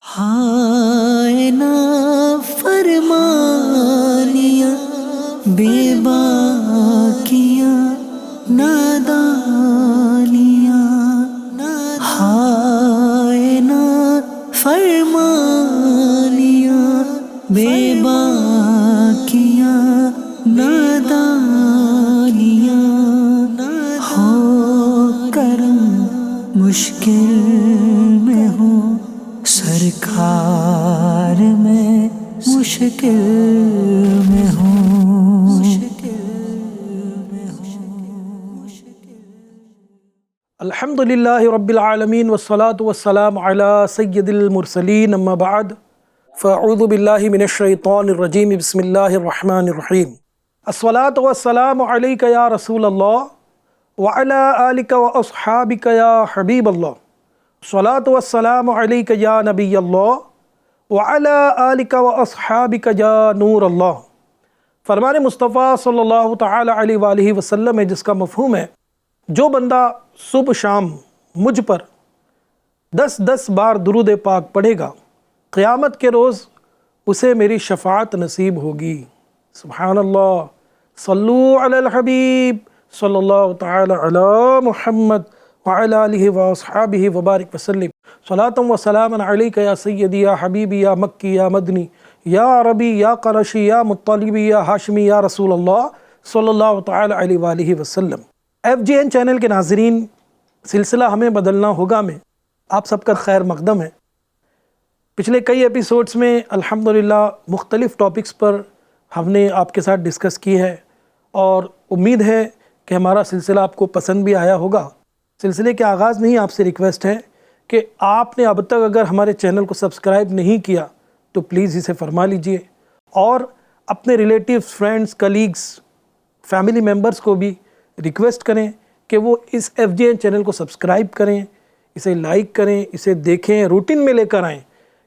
ہائے نا فرمانیاں بے باکیاں نادانیاں، ہائے نا فرمانیاں بے باکیاں نادانیاں، ہو کرم مشکل میں ہو سرکار میں مشکل میں ہوں۔ الحمدللہ رب العالمین والصلاة والسلام علی سید المرسلین، اما بعد فاعوذ باللہ من الشیطان الرجیم، بسم اللہ الرحمن الرحیم۔ الصلاة والسلام علیک یا رسول اللہ وعلی آلک واصحابک یا حبیب اللہ، الصلاة والسلام علیک یا نبی اللہ وعلی آلک واصحابک یا نور اللہ۔ فرمان مصطفیٰ صلی اللہ تعالی علیہ وآلہ وسلم ہے، جس کا مفہوم ہے جو بندہ صبح شام مجھ پر 10 بار درود پاک پڑھے گا، قیامت کے روز اسے میری شفاعت نصیب ہوگی۔ سبحان اللہ، صلو علی الحبیب صلی اللہ تعالی علی محمد وعلی آلہ واصحابہ وبارک وسلم، صلاۃ و سلام علیک یا سیدی یا حبیبی یا مکی یا مدنی یا عربی یا قرشی یا مطلبی یا ہاشمی یا رسول اللہ صلی اللہ تعالی علیہ وآلہ وسلم۔ FGN چینل کے ناظرین، سلسلہ ہمیں بدلنا ہوگا میں آپ سب کا خیر مقدم ہے۔ پچھلے کئی ایپیسوڈز میں الحمدللہ مختلف ٹاپکس پر ہم نے آپ کے ساتھ ڈسکس کی ہے، اور امید ہے کہ ہمارا سلسلہ آپ کو پسند بھی آیا ہوگا۔ سلسلے کے آغاز میں ہی آپ سے ریکویسٹ ہے کہ آپ نے اب تک اگر ہمارے چینل کو سبسکرائب نہیں کیا تو پلیز اسے فرما لیجئے، اور اپنے relatives, friends, colleagues, family members کو بھی ریکویسٹ کریں کہ وہ اس FGN چینل کو سبسکرائب کریں، اسے لائک کریں، اسے دیکھیں، روٹین میں لے کر آئیں،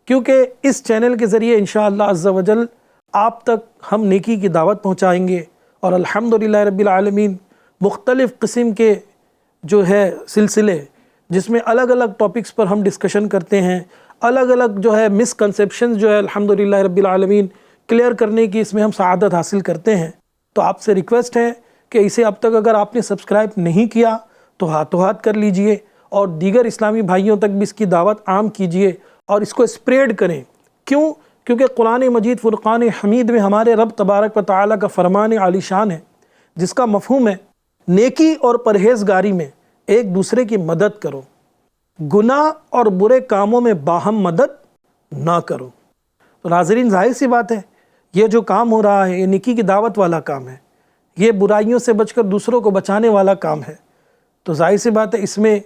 کیونکہ اس چینل کے ذریعے انشاءاللہ عز و جل آپ تک ہم نیکی کی دعوت پہنچائیں گے، اور الحمدللہ رب العالمین مختلف قسم کے جو ہے سلسلے، جس میں الگ الگ ٹاپکس پر ہم ڈسکشن کرتے ہیں، الگ الگ جو ہے مسکنسیپشنز جو ہے الحمدللہ رب العالمین کلیئر کرنے کی اس میں ہم سعادت حاصل کرتے ہیں۔ تو آپ سے ریکویسٹ ہے کہ اسے اب تک اگر آپ نے سبسکرائب نہیں کیا تو ہاتھوں ہاتھ کر لیجئے، اور دیگر اسلامی بھائیوں تک بھی اس کی دعوت عام کیجئے اور اس کو اسپریڈ کریں۔ کیونکہ قرآن مجید فرقان حمید میں ہمارے رب تبارک و تعالیٰ کا فرمان عالی شان ہے، جس کا مفہوم ہے نیکی اور پرہیزگاری میں ایک دوسرے کی مدد کرو، گناہ اور برے کاموں میں باہم مدد نہ کرو۔ تو ناظرین، ظاہر سی بات ہے یہ جو کام ہو رہا ہے یہ نیکی کی دعوت والا کام ہے، یہ برائیوں سے بچ کر دوسروں کو بچانے والا کام ہے۔ تو ظاہر سی بات ہے اس میں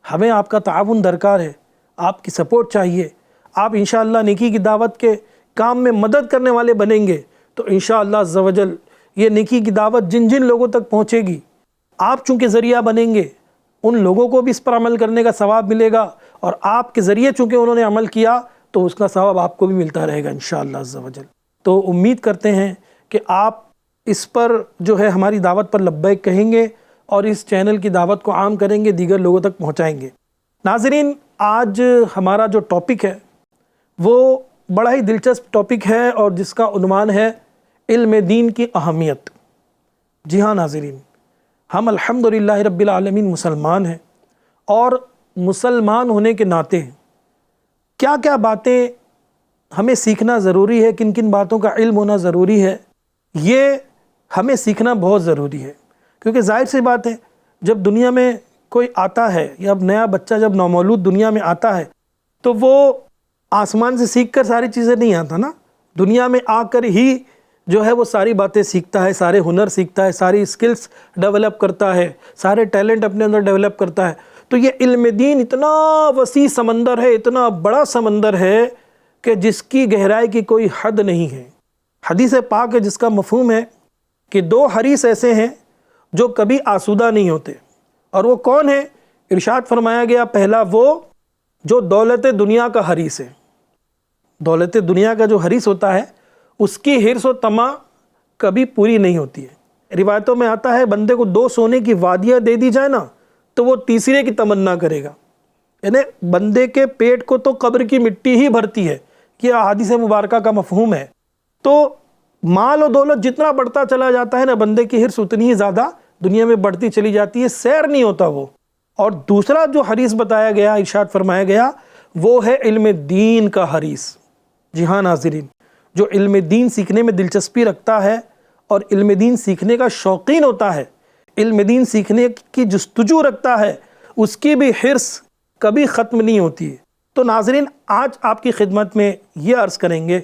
ہمیں آپ کا تعاون درکار ہے، آپ کی سپورٹ چاہیے۔ آپ انشاءاللہ نیکی کی دعوت کے کام میں مدد کرنے والے بنیں گے تو انشاءاللہ عز و جل یہ نیکی کی دعوت جن جن لوگوں تک پہنچے گی، آپ چونکہ ذریعہ بنیں گے، ان لوگوں کو بھی اس پر عمل کرنے کا ثواب ملے گا، اور آپ کے ذریعے چونکہ انہوں نے عمل کیا تو اس کا ثواب آپ کو بھی ملتا رہے گا انشاءاللہ عز و جل۔ تو امید کرتے ہیں کہ آپ اس پر جو ہے ہماری دعوت پر لبیک کہیں گے، اور اس چینل کی دعوت کو عام کریں گے، دیگر لوگوں تک پہنچائیں گے۔ ناظرین، آج ہمارا جو ٹاپک ہے وہ بڑا ہی دلچسپ ٹاپک ہے، اور جس کا عنوان ہے علم دین کی اہمیت۔ جی ہاں ناظرین، ہم الحمدللہ رب العالمین مسلمان ہیں، اور مسلمان ہونے کے ناطے کیا کیا باتیں ہمیں سیکھنا ضروری ہے، کن کن باتوں کا علم ہونا ضروری ہے، یہ ہمیں سیکھنا بہت ضروری ہے۔ کیونکہ ظاہر سی بات ہے جب دنیا میں کوئی آتا ہے، یا اب نیا بچہ جب نومولود دنیا میں آتا ہے تو وہ آسمان سے سیکھ کر ساری چیزیں نہیں آتا نا، دنیا میں آ کر ہی جو ہے وہ ساری باتیں سیکھتا ہے، سارے ہنر سیکھتا ہے، ساری اسکلز ڈیولپ کرتا ہے، سارے ٹیلنٹ اپنے اندر ڈیولپ کرتا ہے۔ تو یہ علم دین اتنا وسیع سمندر ہے، اتنا بڑا سمندر ہے کہ جس کی گہرائی کی کوئی حد نہیں ہے۔ حدیث پاک ہے جس کا مفہوم ہے کہ 2 حریص ایسے ہیں جو کبھی آسودہ نہیں ہوتے، اور وہ کون ہیں؟ ارشاد فرمایا گیا، پہلا وہ جو دولت دنیا کا حریص ہے۔ دولت دنیا کا جو حریص ہوتا ہے اس کی حرص و طمع کبھی پوری نہیں ہوتی ہے۔ روایتوں میں آتا ہے بندے کو 2 سونے کی وادیاں دے دی جائے نا تو وہ تیسرے کی تمنا کرے گا۔ یعنی بندے کے پیٹ کو تو قبر کی مٹی ہی بھرتی ہے، کہ احادیث مبارکہ کا مفہوم ہے۔ تو مال و دولت جتنا بڑھتا چلا جاتا ہے نا، بندے کی حرص اتنی ہی زیادہ دنیا میں بڑھتی چلی جاتی ہے، سیر نہیں ہوتا وہ۔ اور دوسرا جو حریص بتایا گیا، ارشاد فرمایا گیا، وہ ہے علم دین کا حریص۔ جی ہاں ناظرین، جو علم دین سیکھنے میں دلچسپی رکھتا ہے اور علم دین سیکھنے کا شوقین ہوتا ہے، علم دین سیکھنے کی جستجو رکھتا ہے، اس کی بھی حرص کبھی ختم نہیں ہوتی ہے۔ تو ناظرین، آج آپ کی خدمت میں یہ عرض کریں گے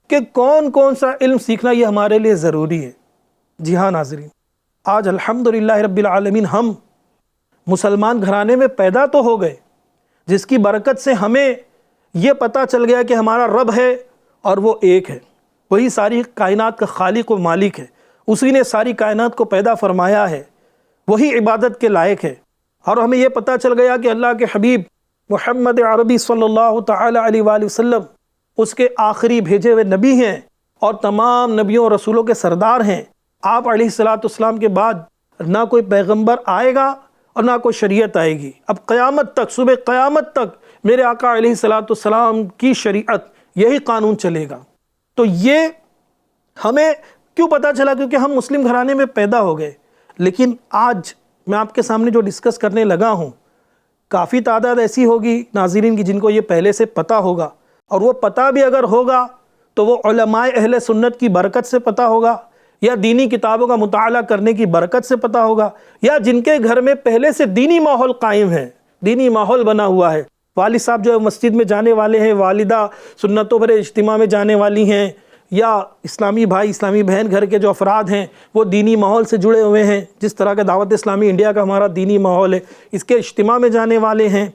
کہ کون کون سا علم سیکھنا یہ ہمارے لیے ضروری ہے۔ جی ہاں ناظرین، آج الحمدللہ رب العالمین ہم مسلمان گھرانے میں پیدا تو ہو گئے، جس کی برکت سے ہمیں یہ پتہ چل گیا کہ ہمارا رب ہے اور وہ ایک ہے، وہی ساری کائنات کا خالق و مالک ہے، اسی نے ساری کائنات کو پیدا فرمایا ہے، وہی عبادت کے لائق ہے۔ اور ہمیں یہ پتہ چل گیا کہ اللہ کے حبیب محمد عربی صلی اللہ تعالی علیہ وآلہ وسلم اس کے آخری بھیجے ہوئے نبی ہیں اور تمام نبیوں اور رسولوں کے سردار ہیں۔ آپ علیہ السلام کے بعد نہ کوئی پیغمبر آئے گا اور نہ کوئی شریعت آئے گی۔ اب قیامت تک، صبح قیامت تک میرے آقا علیہ السلام کی شریعت، یہی قانون چلے گا۔ تو یہ ہمیں کیوں پتہ چلا؟ کیونکہ ہم مسلم گھرانے میں پیدا ہو گئے۔ لیکن آج میں آپ کے سامنے جو ڈسکس کرنے لگا ہوں، کافی تعداد ایسی ہوگی ناظرین کی جن کو یہ پہلے سے پتہ ہوگا، اور وہ پتہ بھی اگر ہوگا تو وہ علماء اہل سنت کی برکت سے پتہ ہوگا، یا دینی کتابوں کا مطالعہ کرنے کی برکت سے پتہ ہوگا، یا جن کے گھر میں پہلے سے دینی ماحول قائم ہے، دینی ماحول بنا ہوا ہے۔ والد صاحب جو ہے مسجد میں جانے والے ہیں، والدہ سنتوں بھرے اجتماع میں جانے والی ہیں، یا اسلامی بھائی اسلامی بہن گھر کے جو افراد ہیں وہ دینی ماحول سے جڑے ہوئے ہیں، جس طرح کا دعوت اسلامی انڈیا کا ہمارا دینی ماحول ہے، اس کے اجتماع میں جانے والے ہیں۔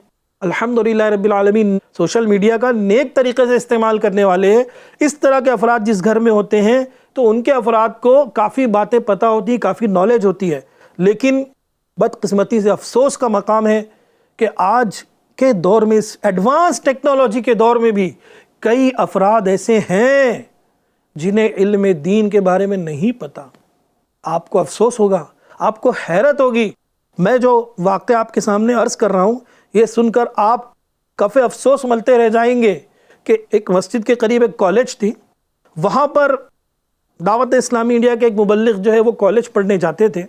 الحمدللہ رب العالمین سوشل میڈیا کا نیک طریقے سے استعمال کرنے والے ہیں۔ اس طرح کے افراد جس گھر میں ہوتے ہیں تو ان کے افراد کو کافی باتیں پتہ ہوتی ہیں، کافی نالج ہوتی ہے۔ لیکن بدقسمتی سے افسوس کا مقام ہے کہ آج کے دور میں، اس ایڈوانس ٹیکنالوجی کے دور میں بھی کئی افراد ایسے ہیں جنہیں علم دین کے بارے میں نہیں پتہ۔ آپ کو افسوس ہوگا، آپ کو حیرت ہوگی۔ میں جو واقعہ آپ کے سامنے عرض کر رہا ہوں، یہ سن کر آپ کف افسوس ملتے رہ جائیں گے کہ ایک مسجد کے قریب ایک کالج تھی، وہاں پر دعوت اسلامی انڈیا کے ایک مبلغ جو ہے وہ کالج پڑھنے جاتے تھے،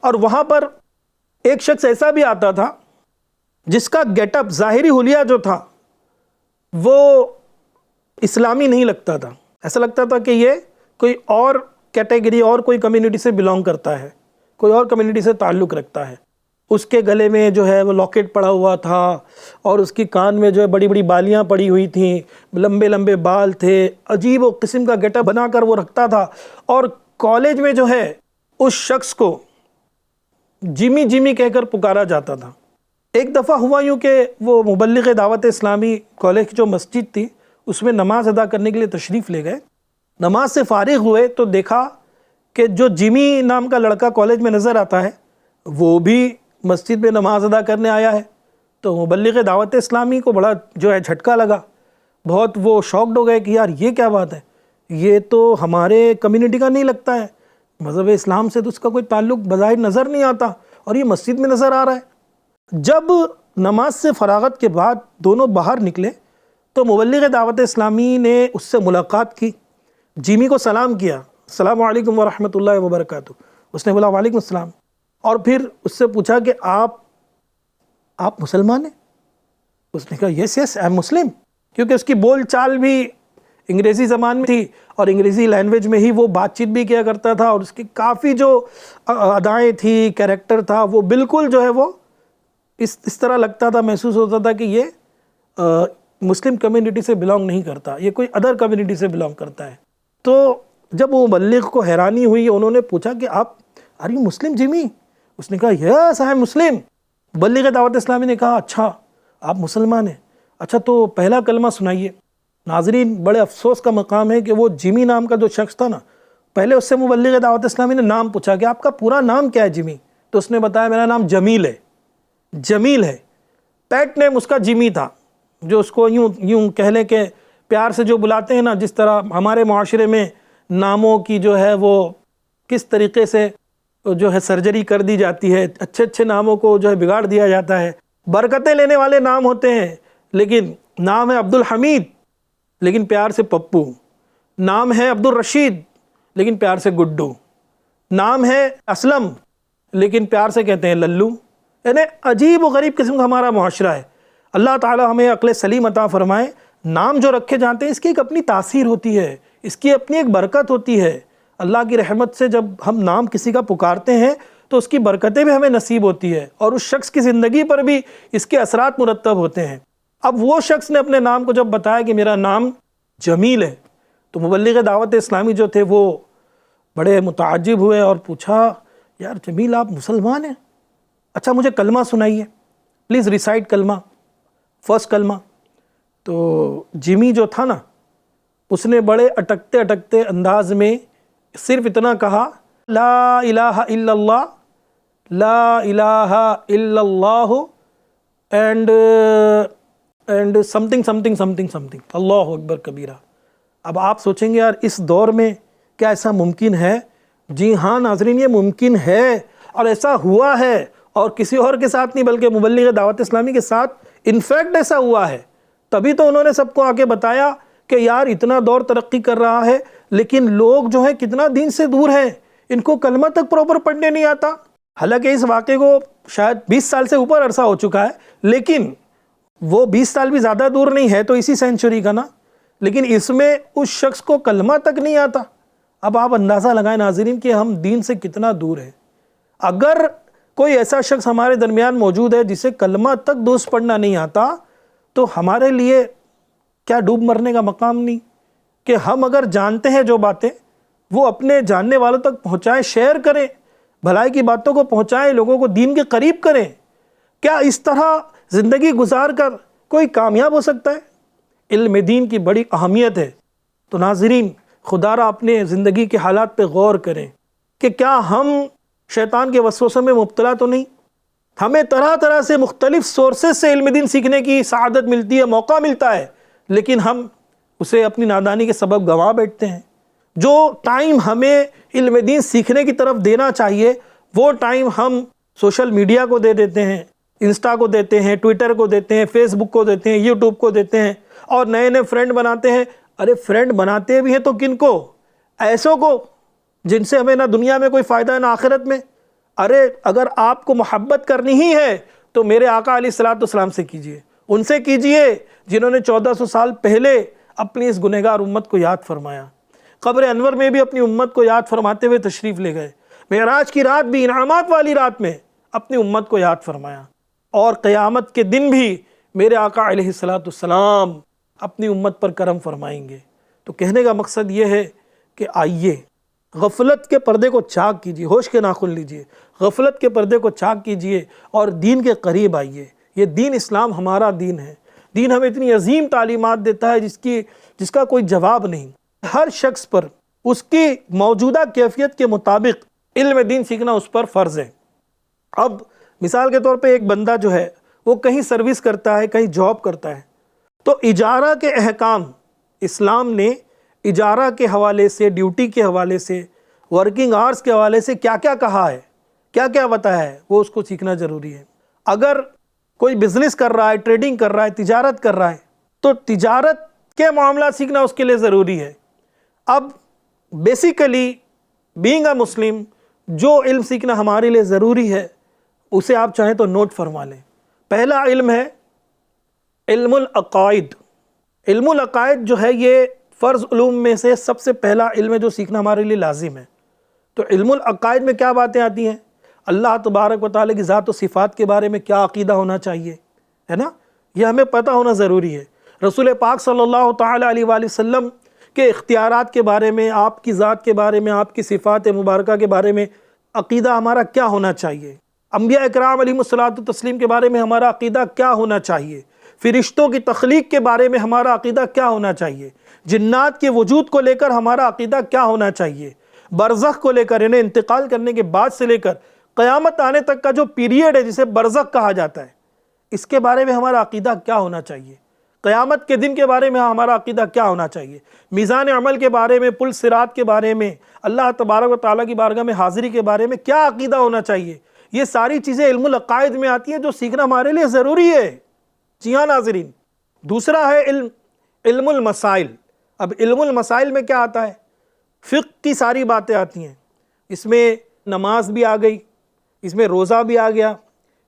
اور وہاں پر ایک شخص ایسا بھی آتا تھا جس کا گیٹ اپ، ظاہری حلیہ جو تھا وہ اسلامی نہیں لگتا تھا۔ ایسا لگتا تھا کہ یہ کوئی اور کیٹیگری اور کوئی کمیونٹی سے بلانگ کرتا ہے، کوئی اور کمیونٹی سے تعلق رکھتا ہے۔ اس کے گلے میں جو ہے وہ لاکٹ پڑا ہوا تھا، اور اس کی کان میں جو ہے بڑی بڑی بالیاں پڑی ہوئی تھیں، لمبے لمبے بال تھے، عجیب و قسم کا گیٹ اپ بنا کر وہ رکھتا تھا۔ اور کالج میں جو ہے اس شخص کو جمی جمی کہہ کر پکارا جاتا تھا۔ ایک دفعہ ہوا یوں کہ وہ مبلغ دعوت اسلامی کالج کی جو مسجد تھی اس میں نماز ادا کرنے کے لیے تشریف لے گئے۔ نماز سے فارغ ہوئے تو دیکھا کہ جو جمی نام کا لڑکا کالج میں نظر آتا ہے وہ بھی مسجد میں نماز ادا کرنے آیا ہے۔ تو مبلغ دعوت اسلامی کو بڑا جو ہے جھٹکا لگا، بہت وہ شاکڈ ہو گئے کہ یار یہ کیا بات ہے، یہ تو ہمارے کمیونٹی کا نہیں لگتا ہے، مذہب اسلام سے تو اس کا کوئی تعلق بظاہر نظر نہیں آتا، اور یہ مسجد میں نظر آ رہا ہے۔ جب نماز سے فراغت کے بعد دونوں باہر نکلے تو مبلغ دعوت اسلامی نے اس سے ملاقات کی، جیمی کو سلام کیا، السلام علیکم ورحمۃ اللہ وبرکاتہ۔ اس نے بولا وعلیکم السلام، اور پھر اس سے پوچھا کہ آپ مسلمان ہیں؟ اس نے کہا یس آئی ایم مسلم، کیونکہ اس کی بول چال بھی انگریزی زبان میں تھی اور انگریزی لینگویج میں ہی وہ بات چیت بھی کیا کرتا تھا، اور اس کی کافی جو ادائیں تھی، کیریکٹر تھا، وہ بالکل جو ہے وہ اس طرح لگتا تھا، محسوس ہوتا تھا کہ یہ مسلم کمیونٹی سے بلانگ نہیں کرتا، یہ کوئی ادر کمیونٹی سے بلانگ کرتا ہے۔ تو جب وہ مبلغ کو حیرانی ہوئی، انہوں نے پوچھا کہ آپ آر یو مسلم جیمی؟ اس نے کہا یس آئی ایم مسلم۔ مبلغ دعوت اسلامی نے کہا اچھا آپ مسلمان ہیں، اچھا تو پہلا کلمہ سنائیے۔ ناظرین، بڑے افسوس کا مقام ہے کہ وہ جیمی نام کا جو شخص تھا نا، پہلے اس سے مبلغ دعوت اسلامی نے نام پوچھا کہ آپ کا پورا نام کیا ہے جیمی؟ تو اس نے بتایا میرا نام جمیل ہے۔ جمیل ہے، پیٹ نیم اس کا جیمی تھا، جو اس کو یوں کہہ لیں کہ پیار سے جو بلاتے ہیں نا، جس طرح ہمارے معاشرے میں ناموں کی جو ہے وہ کس طریقے سے جو ہے سرجری کر دی جاتی ہے، اچھے اچھے ناموں کو جو ہے بگاڑ دیا جاتا ہے، برکتیں لینے والے نام ہوتے ہیں، لیکن نام ہے عبد الحمید لیکن پیار سے پپو، نام ہے عبد الرشید لیکن پیار سے گڈو، نام ہے اسلم لیکن پیار سے کہتے ہیں للو۔ یعنی عجیب و غریب قسم کا ہمارا معاشرہ ہے۔ اللہ تعالی ہمیں عقل سلیم عطا فرمائے۔ نام جو رکھے جاتے ہیں اس کی ایک اپنی تاثیر ہوتی ہے، اس کی اپنی ایک برکت ہوتی ہے۔ اللہ کی رحمت سے جب ہم نام کسی کا پکارتے ہیں تو اس کی برکتیں بھی ہمیں نصیب ہوتی ہے اور اس شخص کی زندگی پر بھی اس کے اثرات مرتب ہوتے ہیں۔ اب وہ شخص نے اپنے نام کو جب بتایا کہ میرا نام جمیل ہے تو مبلغ دعوت اسلامی جو تھے وہ بڑے متعجب ہوئے اور پوچھا یار جمیل آپ مسلمان ہیں؟ اچھا مجھے کلمہ سنائیے، پلیز ریسائٹ کلمہ، فرسٹ کلمہ۔ تو جمی جو تھا نا اس نے بڑے اٹکتے اٹکتے انداز میں صرف اتنا کہا لا الہ الا اللہ، لا الہ الا اللہ and something something something something, اللہ اکبر کبیرہ۔ اب آپ سوچیں گے یار اس دور میں کیا ایسا ممکن ہے؟ جی ہاں ناظرین، یہ ممکن ہے اور ایسا ہوا ہے، اور کسی اور کے ساتھ نہیں بلکہ مبلغ دعوت اسلامی کے ساتھ انفیکٹ ایسا ہوا ہے۔ تبھی تو انہوں نے سب کو آگے بتایا کہ یار اتنا دور ترقی کر رہا ہے لیکن لوگ جو ہیں کتنا دین سے دور ہیں، ان کو کلمہ تک پراپر پڑھنے نہیں آتا۔ حالانکہ اس واقعے کو شاید 20 سال سے اوپر عرصہ ہو چکا ہے، لیکن وہ 20 سال بھی زیادہ دور نہیں ہے تو اسی سینچری کا نا، لیکن اس میں اس شخص کو کلمہ تک نہیں آتا۔ اب آپ اندازہ لگائیں ناظرین کہ ہم دین سے کتنا دور ہیں۔ اگر کوئی ایسا شخص ہمارے درمیان موجود ہے جسے کلمہ تک درست پڑھنا نہیں آتا تو ہمارے لیے کیا ڈوب مرنے کا مقام نہیں کہ ہم اگر جانتے ہیں جو باتیں وہ اپنے جاننے والوں تک پہنچائیں، شیئر کریں، بھلائی کی باتوں کو پہنچائیں، لوگوں کو دین کے قریب کریں۔ کیا اس طرح زندگی گزار کر کوئی کامیاب ہو سکتا ہے؟ علم دین کی بڑی اہمیت ہے۔ تو ناظرین خدا را اپنے زندگی کے حالات پہ غور کریں کہ کیا ہم شیطان کے وسوسوں میں مبتلا تو نہیں؟ ہمیں طرح طرح سے مختلف سورسز سے علم دین سیکھنے کی سعادت ملتی ہے، موقع ملتا ہے، لیکن ہم اسے اپنی نادانی کے سبب گنوا بیٹھتے ہیں۔ جو ٹائم ہمیں علم دین سیکھنے کی طرف دینا چاہیے وہ ٹائم ہم سوشل میڈیا کو دے دیتے ہیں، انسٹا کو دیتے ہیں، ٹویٹر کو دیتے ہیں، فیس بک کو دیتے ہیں، یوٹیوب کو دیتے ہیں، اور نئے نئے فرینڈ بناتے ہیں۔ ارے فرینڈ بناتے بھی ہیں تو کن کو؟ ایسوں کو جن سے ہمیں نہ دنیا میں کوئی فائدہ ہے نہ آخرت میں۔ ارے اگر آپ کو محبت کرنی ہی ہے تو میرے آقا علیہ الصلوۃ والسلام سے کیجئے، ان سے کیجئے جنہوں نے 1400 سال پہلے اپنی اس گنہگار امت کو یاد فرمایا، قبر انور میں بھی اپنی امت کو یاد فرماتے ہوئے تشریف لے گئے، معراج کی رات بھی، انعامات والی رات میں اپنی امت کو یاد فرمایا، اور قیامت کے دن بھی میرے آقا علیہ الصلوۃ والسلام اپنی امت پر کرم فرمائیں گے۔ تو کہنے کا مقصد یہ ہے کہ آئیے غفلت کے پردے کو چاک کیجیے، ہوش کے ناخن لیجیے، غفلت کے پردے کو چاک کیجیے اور دین کے قریب آئیے۔ یہ دین اسلام ہمارا دین ہے، دین ہمیں اتنی عظیم تعلیمات دیتا ہے جس کا کوئی جواب نہیں۔ ہر شخص پر اس کی موجودہ کیفیت کے مطابق علم دین سیکھنا اس پر فرض ہے۔ اب مثال کے طور پہ ایک بندہ جو ہے وہ کہیں سروس کرتا ہے، کہیں جاب کرتا ہے، تو اجارہ کے احکام اسلام نے اجارہ کے حوالے سے، ڈیوٹی کے حوالے سے، ورکنگ آورز کے حوالے سے کیا کیا کہا ہے، کیا کیا بتایا ہے، وہ اس کو سیکھنا ضروری ہے۔ اگر کوئی بزنس کر رہا ہے، ٹریڈنگ کر رہا ہے، تجارت کر رہا ہے تو تجارت کے معاملات سیکھنا اس کے لیے ضروری ہے۔ اب بیسیکلی بینگ اے مسلم جو علم سیکھنا ہمارے لیے ضروری ہے اسے آپ چاہیں تو نوٹ فرما لیں۔ پہلا علم ہے علم العقائد۔ علم العقائد جو ہے یہ فرض علوم میں سے سب سے پہلا علم ہے جو سیکھنا ہمارے لیے لازم ہے۔ تو علم العقائد میں کیا باتیں آتی ہیں؟ اللہ تبارک و تعالیٰ کی ذات و صفات کے بارے میں کیا عقیدہ ہونا چاہیے، ہے نا، یہ ہمیں پتہ ہونا ضروری ہے۔ رسول پاک صلی اللہ تعالیٰ علیہ وآلہ وسلم کے اختیارات کے بارے میں، آپ کی ذات کے بارے میں، آپ کی صفات مبارکہ کے بارے میں عقیدہ ہمارا کیا ہونا چاہیے، انبیاء اکرام علیہم الصلوۃ والتسلیم کے بارے میں ہمارا عقیدہ کیا ہونا چاہیے، فرشتوں کی تخلیق کے بارے میں ہمارا عقیدہ کیا ہونا چاہیے، جنات کے وجود کو لے کر ہمارا عقیدہ کیا ہونا چاہیے، برزخ کو لے کر، انہیں انتقال کرنے کے بعد سے لے کر قیامت آنے تک کا جو پیریڈ ہے جسے برزخ کہا جاتا ہے، اس کے بارے میں ہمارا عقیدہ کیا ہونا چاہیے، قیامت کے دن کے بارے میں ہمارا عقیدہ کیا ہونا چاہیے، میزان عمل کے بارے میں، پل صراط کے بارے میں، اللہ تبارک و تعالیٰ کی بارگاہ میں حاضری کے بارے میں کیا عقیدہ ہونا چاہیے، یہ ساری چیزیں علم العقائد میں آتی ہیں جو سیکھنا ہمارے لیے ضروری ہے۔ جی ہاں ناظرین، دوسرا ہے علم المسائل۔ اب علم المسائل میں کیا آتا ہے؟ فقہ کی ساری باتیں آتی ہیں، اس میں نماز بھی آ گئی، اس میں روزہ بھی آ گیا،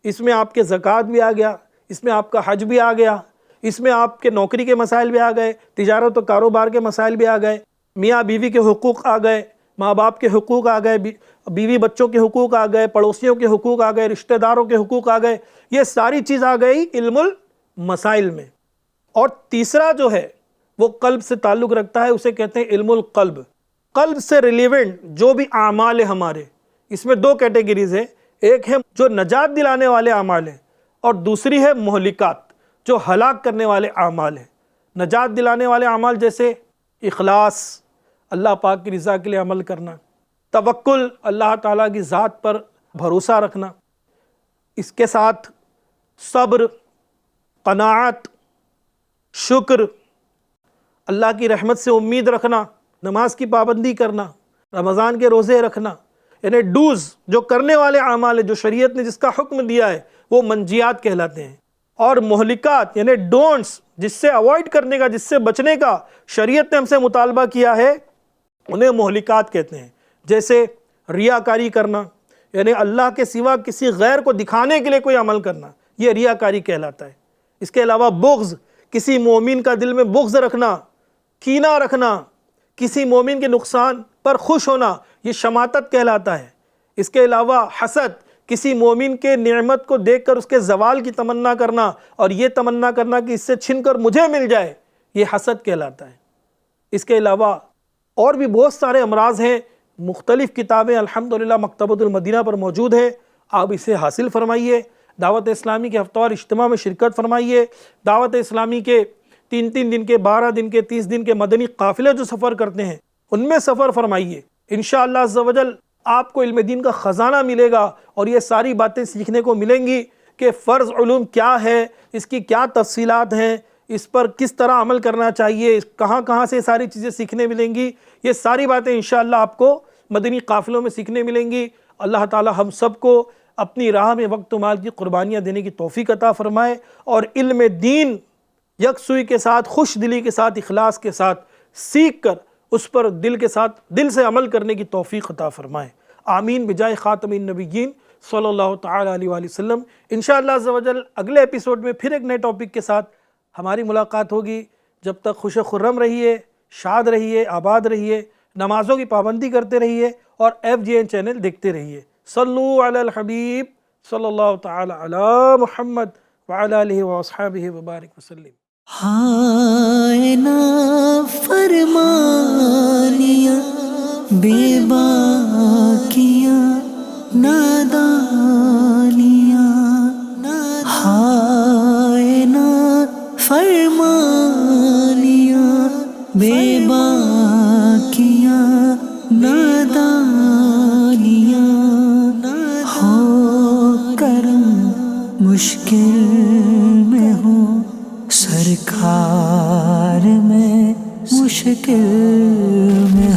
اس میں آپ کے زکوٰۃ بھی آ گیا، اس میں آپ کا حج بھی آ گیا، اس میں آپ کے نوکری کے مسائل بھی آ گئے، تجارت و کاروبار کے مسائل بھی آ گئے، میاں بیوی کے حقوق آ گئے، ماں باپ کے حقوق آ گئے، بیوی بچوں کے حقوق آ گئے، پڑوسیوں کے حقوق آ گئے، رشتہ داروں کے حقوق آ گئے، یہ ساری چیز آ گئی علم المسائل میں۔ اور تیسرا جو ہے وہ قلب سے تعلق رکھتا ہے، اسے کہتے ہیں علم القلب۔ قلب سے ریلیونٹ جو بھی اعمال ہیں ہمارے، اس میں دو کیٹیگریز ہیں، ایک ہے جو نجات دلانے والے اعمال ہیں اور دوسری ہے مہلکات، جو ہلاک کرنے والے اعمال ہیں۔ نجات دلانے والے اعمال جیسے اخلاص، اللہ پاک کی رضا کے لیے عمل کرنا، توکل، اللہ تعالیٰ کی ذات پر بھروسہ رکھنا، اس کے ساتھ صبر، قناعت، شکر، اللہ کی رحمت سے امید رکھنا، نماز کی پابندی کرنا، رمضان کے روزے رکھنا، یعنی ڈوز جو کرنے والے اعمال ہیں، جو شریعت نے جس کا حکم دیا ہے وہ منجیات کہلاتے ہیں۔ اور مہلکات یعنی ڈونٹس، جس سے اوائڈ کرنے کا، جس سے بچنے کا شریعت نے ہم سے مطالبہ کیا ہے، انہیں مہلکات کہتے ہیں۔ جیسے ریاکاری کرنا، یعنی اللہ کے سوا کسی غیر کو دکھانے کے لیے کوئی عمل کرنا، یہ ریاکاری کہلاتا ہے۔ اس کے علاوہ بغض، کسی مومن کا دل میں بغض رکھنا، کینہ رکھنا، کسی مومن کے نقصان پر خوش ہونا، یہ شماتت کہلاتا ہے۔ اس کے علاوہ حسد، کسی مومن کے نعمت کو دیکھ کر اس کے زوال کی تمنا کرنا اور یہ تمنا کرنا کہ اس سے چھن کر مجھے مل جائے، یہ حسد کہلاتا ہے۔ اس کے علاوہ اور بھی بہت سارے امراض ہیں، مختلف کتابیں الحمدللہ مکتبۃ المدینہ پر موجود ہے، آپ اسے حاصل فرمائیے، دعوت اسلامی کے ہفتہ وار اجتماع میں شرکت فرمائیے، دعوت اسلامی کے 3 دن کے، 12 دن کے، 30 دن کے مدنی قافلے جو سفر کرتے ہیں ان میں سفر فرمائیے۔ انشاءاللہ عز و جل آپ کو علم دین کا خزانہ ملے گا اور یہ ساری باتیں سیکھنے کو ملیں گی کہ فرض علوم کیا ہے، اس کی کیا تفصیلات ہیں، اس پر کس طرح عمل کرنا چاہیے، کہاں سے ساری چیزیں سیکھنے ملیں گی۔ یہ ساری باتیں انشاءاللہ آپ کو مدنی قافلوں میں سیکھنے ملیں گی۔ اللہ تعالی ہم سب کو اپنی راہ میں وقت و مال کی قربانیاں دینے کی توفیق عطا فرمائے اور علم دین یکسوئی کے ساتھ، خوش دلی کے ساتھ، اخلاص کے ساتھ سیکھ کر اس پر دل سے عمل کرنے کی توفیق عطا فرمائے۔ آمین بجائے خاتم النبیین صلی اللہ تعالی علیہ وآلہ وسلم۔ انشاءاللہ عز و جل اگلے ایپیسوڈ میں پھر ایک نئے ٹاپک کے ساتھ ہماری ملاقات ہوگی۔ جب تک خوش و خرم رہیے، شاد رہیے، آباد رہیے، نمازوں کی پابندی کرتے رہیے اور FGN چینل دیکھتے رہیے۔ صلو علی الحبیب صلی اللہ تعالی علی محمد وعلی آلہ واصحابہ وبارک وسلم۔ ہائے نا فرمانیاں بے باکیاں نادانیاں، ہائے نا فرمانیاں بے باکیاں نادانیاں، ہو کرم مشکل میں ہوں، سرکار میں مشکل میں